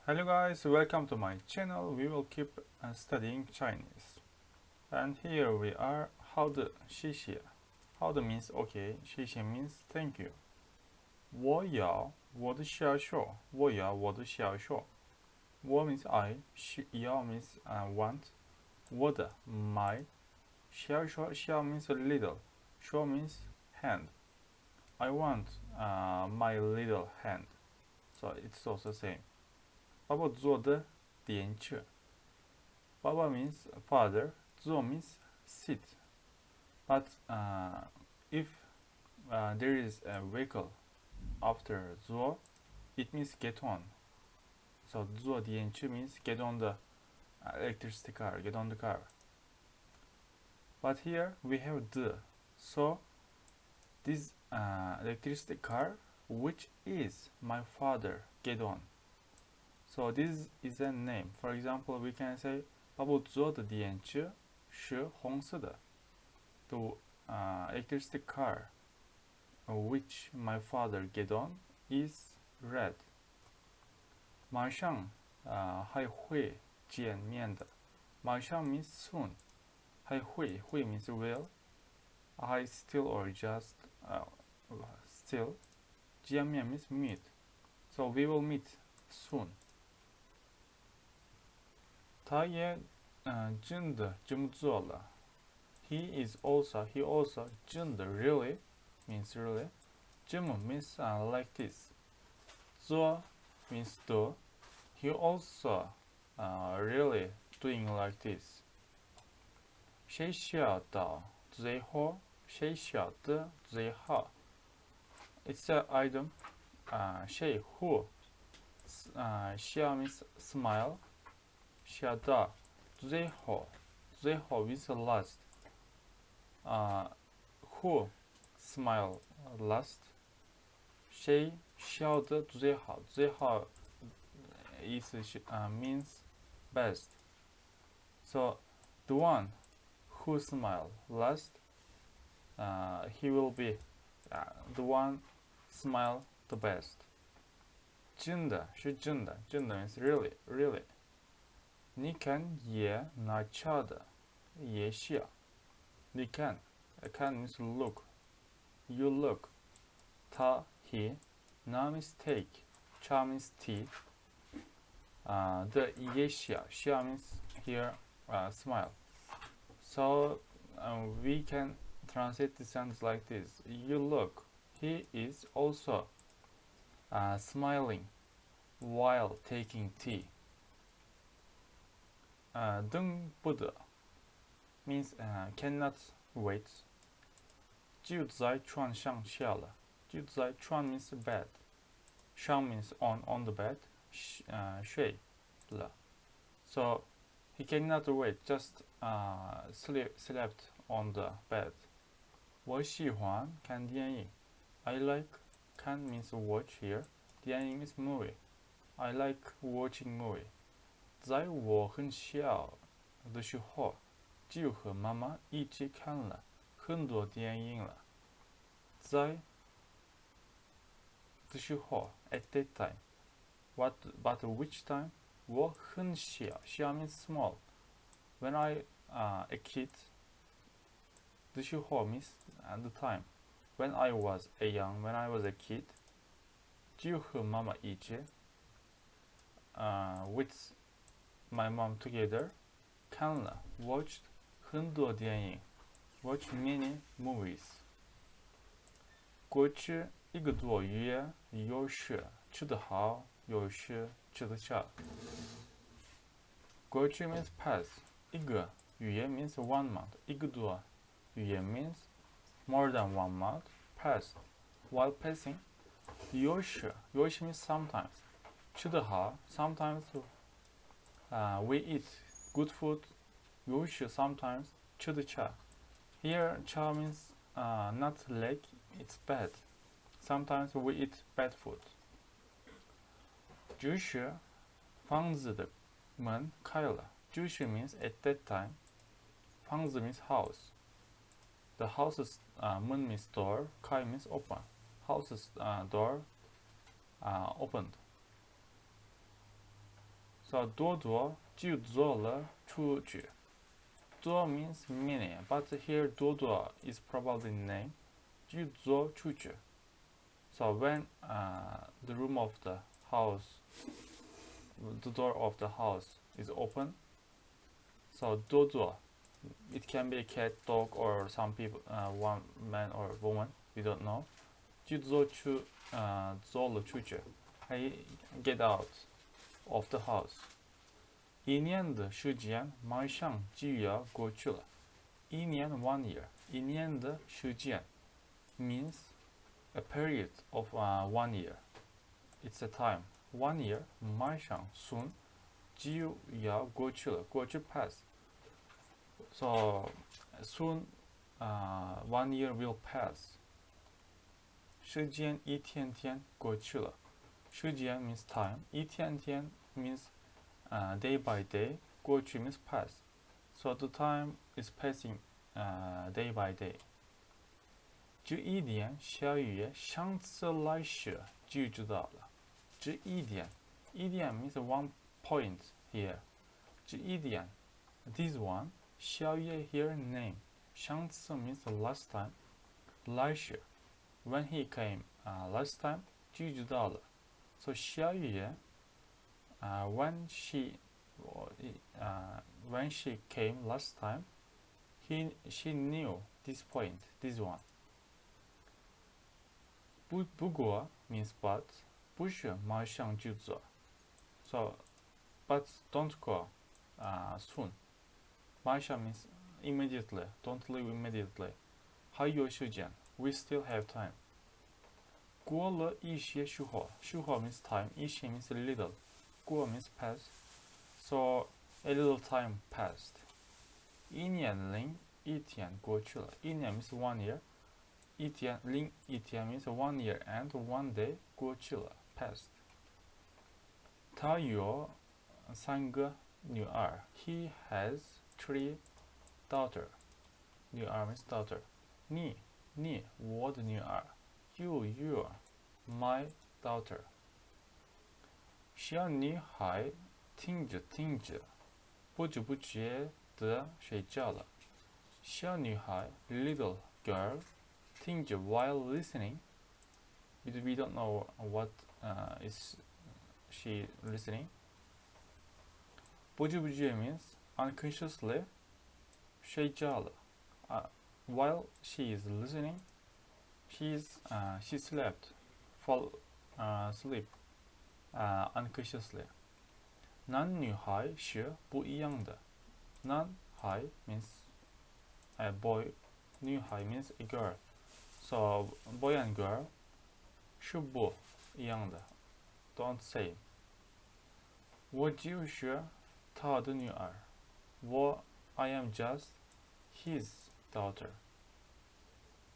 Hello guys, welcome to my channel. We will keep studying Chinese. And here we are, 好的，谢谢. 好的 means okay, 谢谢 means thank you. 我的小说，我 means I, 要 means want, 我的 my, 小 means little, 说 means hand. I want my little hand. So it's also same. 爸爸做的电车. Baba means father, zo means sit. But if there is a vehicle after zo, it means get on. So zo diyenchi means get on the electricity car, get on the car. But here we have the. So this electricity car, which is my father, get on. So this is a name. For example, we can say 爸爸坐的电车是红色的. The electricity car which my father get on is red. 马上还会见面的. 马上 means soon. 还会 means will. I still or just still. 见面 means meet. So we will meet soon. 他也真的这么做了. He also 真的 really means really. 这么 means like this. 做 means do. He also really doing like this. 谁笑的最后? 谁笑的最好? It's an item. 谁 who? 笑 means smile. 笑的最后 means last. Who smile last? 谁笑的最好? 最好 means best. So the one who smile last, he will be the one smile the best. 真的是真的 means really. 你看也拿茶的也笑. 你看 can means look. You look. 他 he. Na means take. Cha means tea. The 也笑 means here smile. So we can translate the sentence like this. You look. He is also smiling while taking tea. 等不得 means cannot wait. 就在床上笑了. 就在床 means bed. 上 means on the bed. 睡了. So he cannot wait, just slept on the bed. 我喜欢看电影. I like, can means watch here. 电影 is movie. I like watching movie. 在我很小的时候就和妈妈一起看了很多电影了. 在的时候 at that time. But which time? 我很小 小 means small. When I a kid, 的时候 means the time. When I was a kid, 就和妈妈一起with my mom together 看了 watched 很多电影 watched many movies. 过去一个多月有时吃得好有时吃得少. 过去 means past. 一个月 means 1 month. 一个多月 means more than 1 month. Past. While passing 有时 means sometimes. 吃得好 sometimes we eat good food. 有时 sometimes 吃得差. Here 差 means not like it's bad. Sometimes we eat bad food. 就是房子的门开了. 就是 means at that time. 房子 means house. The house's 门 means door. 开 means open. House's door opened. So 多多就做了出去. 多 means many, but here 多多 is probably name. 就做出去. So when the room of the house, the door of the house is open, so 多多, it can be a cat, dog, or some people, one man or woman, we don't know. 就做了出去. I get out of the house. 一年的时间马上就要过去了. 一年 1 year. 一年的时间 means a period of 1 year. It's a time. 1 year 马上 soon 就要过去了. 过去 pass. So soon 1 year will pass. 时间一天天过去了. 时间 means time. 一天天 means day by day. 过去 means pass. So the time is passing day by day. 这一点小雨上次来时就知道了. 这一点 means one point here. 这一点 this one 小雨 here name. 上次 means last time. 来时 when he came last time 就知道了. So 小雨 when she came last time, she knew this point, this one. 不过 means but. 不是马上就做. So but don't go soon. 马上 means immediately. Don't leave immediately. 还有时间 we still have time. 过了一些时候 means time. 一些 means little. 过 means pass. So a little time passed. 一年零一天过去了. 一年 means 1 year. 一天零一天 means 1 year and 1 day 过去了. Passed. 他有3个女儿. He has 3 daughter. 女儿 means daughter. 你我的女儿. You my daughter. 小女孩听着不知不觉地睡觉了. 小女孩 little girl 听着 while listening. We don't know what is she listening. 不知不觉 means unconsciously 睡觉了. While she is listening, she slept, sleep unconsciously. 男女孩是不一样的. 男孩 means a boy, 女孩 means a girl. So boy and girl 是不一样的. Don't say. 我就是他的女儿. I am just his daughter.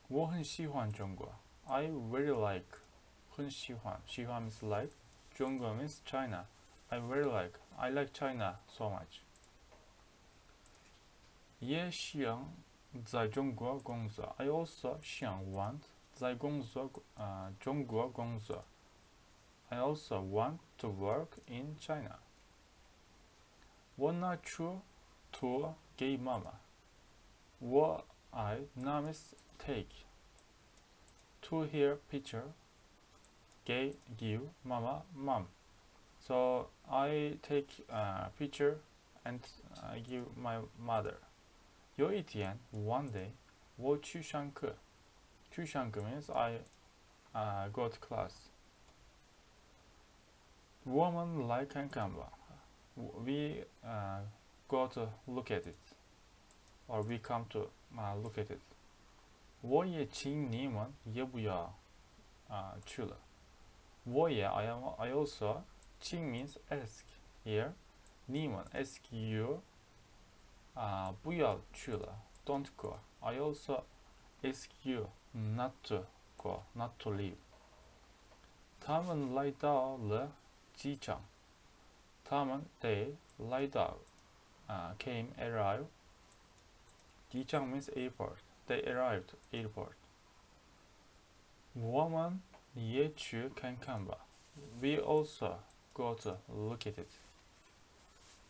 我很喜欢中国. I very like. 很喜欢. 喜欢 means like. 中国 means China. I very like. I like China so much. 也想在中国工作. I also 想 在中国工作. I also want to work in China. 我拿出图给妈妈. I means take. To here picture. Give mama mom. So I take a picture and give my mother. 有一天 one day 我去上课. 去上课 means I go to class. 我们来看看吧. We go to look at it. Or we come to look at it. 我也请你们也不要去了. 我也 I also 请 means ask here. 你们 ask you 不要去了. Don't go. I also ask you not to go, not to leave. 他们来到了机场. 他们 they 来到 came arrive. 机场 means airport. They arrived airport. 我们也去看看吧. We also go to look at it.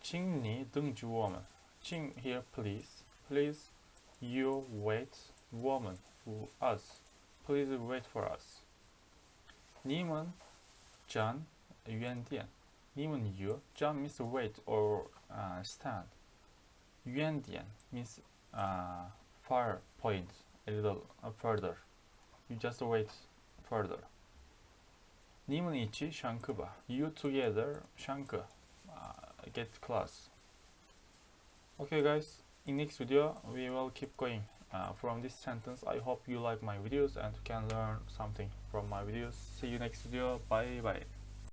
请你等着我们。请 here please. Please you wait. 我们 us. Please wait for us. 你们站远点。你们 you. 站 means wait or stand. 远点 means far point a little further. You just wait further. 你们一起上课吧。You together 上课. Get class. Okay guys, in next video we will keep going from this sentence. I hope you like my videos and can learn something from my videos. See you next video. Bye bye.